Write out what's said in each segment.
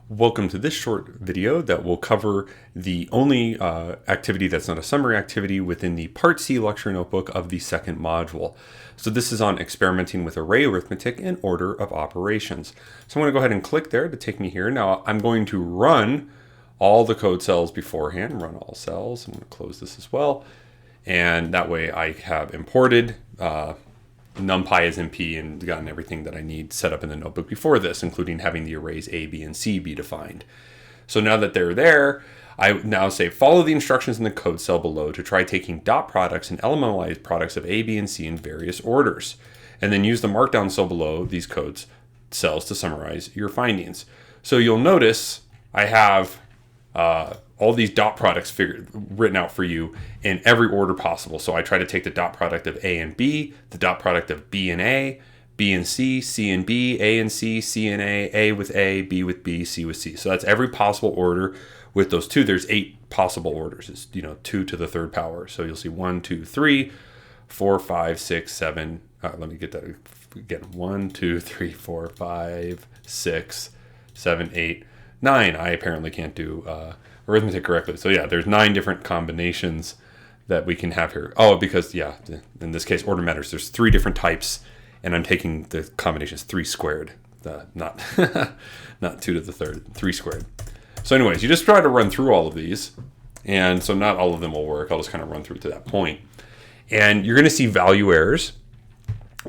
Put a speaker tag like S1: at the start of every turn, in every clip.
S1: Welcome to this short video that will cover the only activity that's not a summary activity within the Part C lecture notebook of the second module. So this is on experimenting with array arithmetic and order of operations. So I'm going to go ahead and click there to take me here. Now I'm going to run all the code cells beforehand, run all cells. I'm going to close this as well. And that way I have imported NumPy as NP and gotten everything that I need set up in the notebook before this, including having the arrays A, B, and C be defined. So now that they're there, I now say follow the instructions in the code cell below to try taking dot products and elementalized products of A, B, and C in various orders, and then use the markdown cell below these codes cells to summarize your findings. So you'll notice I have all these dot products written out for you in every order possible. So I try to take the dot product of A and B, the dot product of B and A, B and C, C and B, A and C, C and A with A, B with B, C with C. So that's every possible order with those two. There's 8 possible orders. It's 2 to the third power. So you'll see 1, 2, 3, 4, 5, 6, 7. Let me get that again. 1, 2, 3, 4, 5, 6, 7, 8, 9. I apparently can't do arithmetic correctly. So yeah, there's 9 different combinations that we can have here. Oh, because yeah, in this case, order matters. There's 3 different types, and I'm taking the combinations 3 squared, not not 2 to the third, 3 squared. So anyways, you just try to run through all of these, and so not all of them will work. I'll just kind of run through to that point. And you're going to see value errors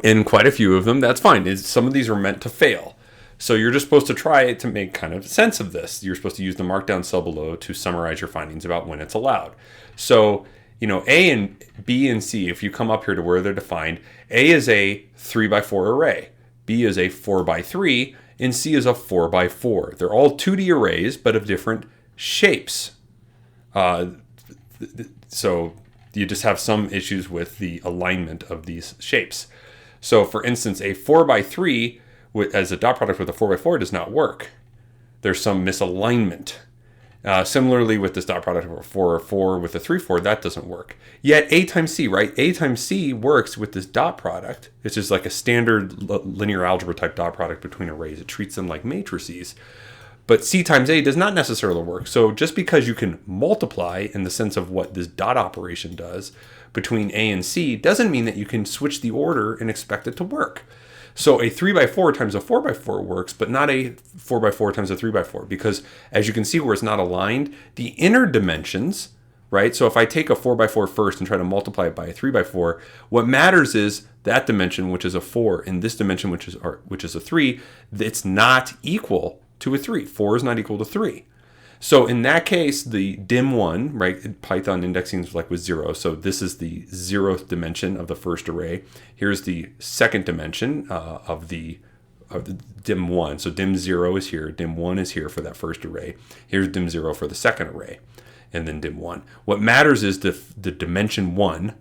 S1: in quite a few of them. That's fine. Some of these are meant to fail. So you're just supposed to try to make kind of sense of this. You're supposed to use the markdown cell below to summarize your findings about when it's allowed. So, A and B and C, if you come up here to where they're defined, A is a 3x4 array, B is a 4x3, and C is a 4x4. They're all 2D arrays, but of different shapes. So you just have some issues with the alignment of these shapes. So for instance, a 4x3 as a dot product with a 4x4 does not work. There's some misalignment. Similarly with this dot product of a 4 with a 3-4, that doesn't work. Yet A times C, right? A times C works with this dot product. It's just like a standard linear algebra type dot product between arrays. It treats them like matrices. But C times A does not necessarily work. So just because you can multiply in the sense of what this dot operation does between A and C doesn't mean that you can switch the order and expect it to work. So a 3x4 times a 4x4 works, but not a 4x4 times a 3x4, because as you can see where it's not aligned, the inner dimensions, right? So if I take a 4x4 first and try to multiply it by a 3x4, what matters is that dimension, which is a 4, and this dimension, which is a 3, it's not equal to a 3. 4 is not equal to 3. So in that case, the dim1, right, Python indexing is like with 0. So this is the 0th dimension of the first array. Here's the second dimension of the dim1. So dim0 is here, dim1 is here for that first array. Here's dim0 for the second array, and then dim1. What matters is the dimension 1,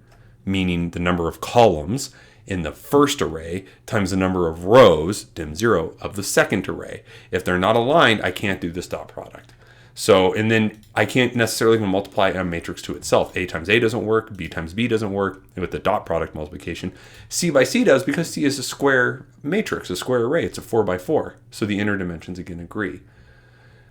S1: meaning the number of columns in the first array, times the number of rows, dim0, of the second array. If they're not aligned, I can't do this dot product. So, and then I can't necessarily even multiply a matrix to itself. A times A doesn't work, B times B doesn't work, and with the dot product multiplication. C by C does, because C is a square matrix, a square array. It's a 4x4. So the inner dimensions again agree.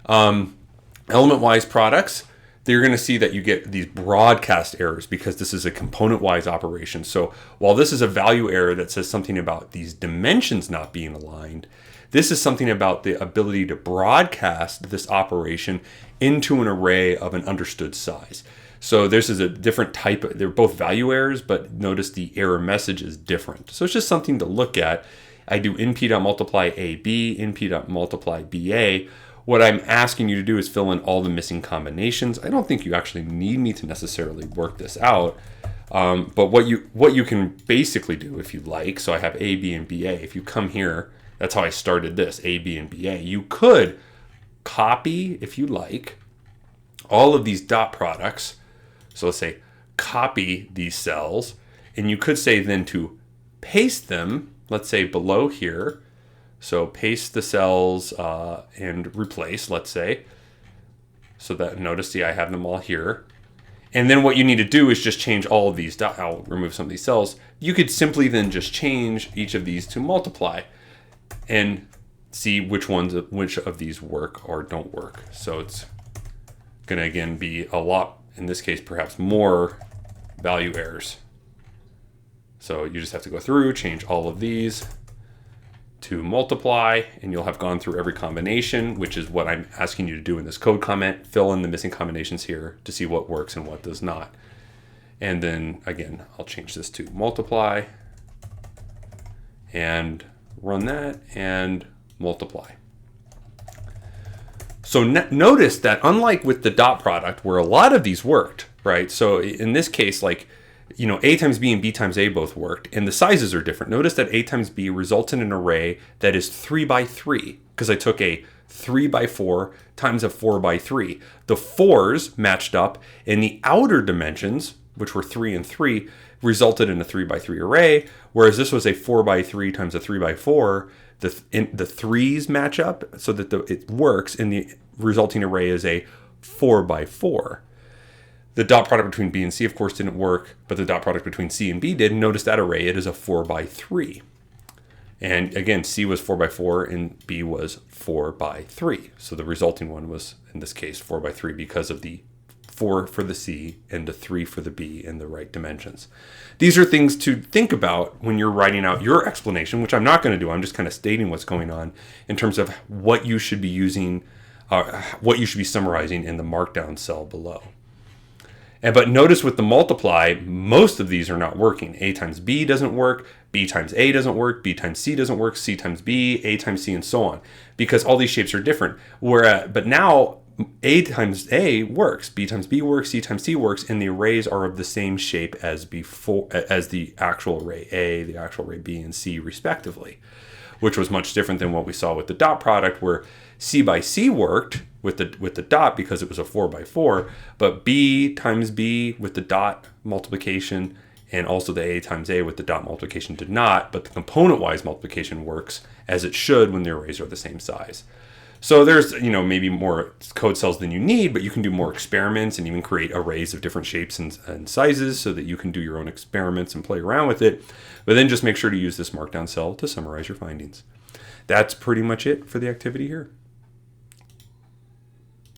S1: Element-wise products, you're going to see that you get these broadcast errors because this is a component-wise operation. So while this is a value error that says something about these dimensions not being aligned, this is something about the ability to broadcast this operation into an array of an understood size. So this is a different type. They're both value errors, but notice the error message is different. So it's just something to look at. I do np.multiply AB, np.multiply BA. What I'm asking you to do is fill in all the missing combinations. I don't think you actually need me to necessarily work this out. But what you can basically do if you like, so I have A, B, and BA. If you come here, that's how I started this, A, B, and BA. You could copy, if you like, all of these dot products. So let's say copy these cells, and you could say then to paste them, let's say below here. So paste the cells and replace, let's say. So that, notice, see, I have them all here. And then what you need to do is just change all of these. I'll remove some of these cells. You could simply then just change each of these to multiply. And see which of these work or don't work. So it's going to again be a lot, in this case perhaps more value errors. So you just have to go through, change all of these to multiply, and you'll have gone through every combination, which is what I'm asking you to do in this code comment. Fill in the missing combinations here to see what works and what does not. And then again, I'll change this to multiply and run that and multiply. So notice that unlike with the dot product where a lot of these worked, right? So in this case, like, you know, a times b and b times a both worked, and the sizes are different. Notice that a times b results in an array that is 3 by 3 because I took a 3 by 4 times a 4 by 3. The 4s matched up, and the outer dimensions, which were 3 and 3, resulted in a 3 by 3 array, whereas this was a 4 by 3 times a 3 by 4. The 3s match up so that it works, and the resulting array is a 4 by 4. The dot product between b and c, of course, didn't work, but the dot product between c and b did. Notice that array, it is a 4 by 3. And again, c was 4 by 4 and b was 4 by 3. So the resulting one was, in this case, 4 by 3 because of the 4 for the c and the 3 for the b in the right dimensions. These are things to think about when you're writing out your explanation, which I'm not going to do. I'm just kind of stating what's going on in terms of what you should be using, what you should be summarizing in the markdown cell below. But notice with the multiply, most of these are not working. A times b doesn't work, b times a doesn't work, b times c doesn't work, c times b, a times c, and so on, because all these shapes are different. But now a times a works, b times b works, c times c works, and the arrays are of the same shape as before, as the actual array a, the actual array b, and c respectively, which was much different than what we saw with the dot product, where c by c worked with the dot because it was a 4 by 4, but b times b with the dot multiplication and also the a times a with the dot multiplication did not, but the component-wise multiplication works as it should when the arrays are the same size. So there's, you know, maybe more code cells than you need, but you can do more experiments and even create arrays of different shapes and sizes so that you can do your own experiments and play around with it. But then just make sure to use this markdown cell to summarize your findings. That's pretty much it for the activity here.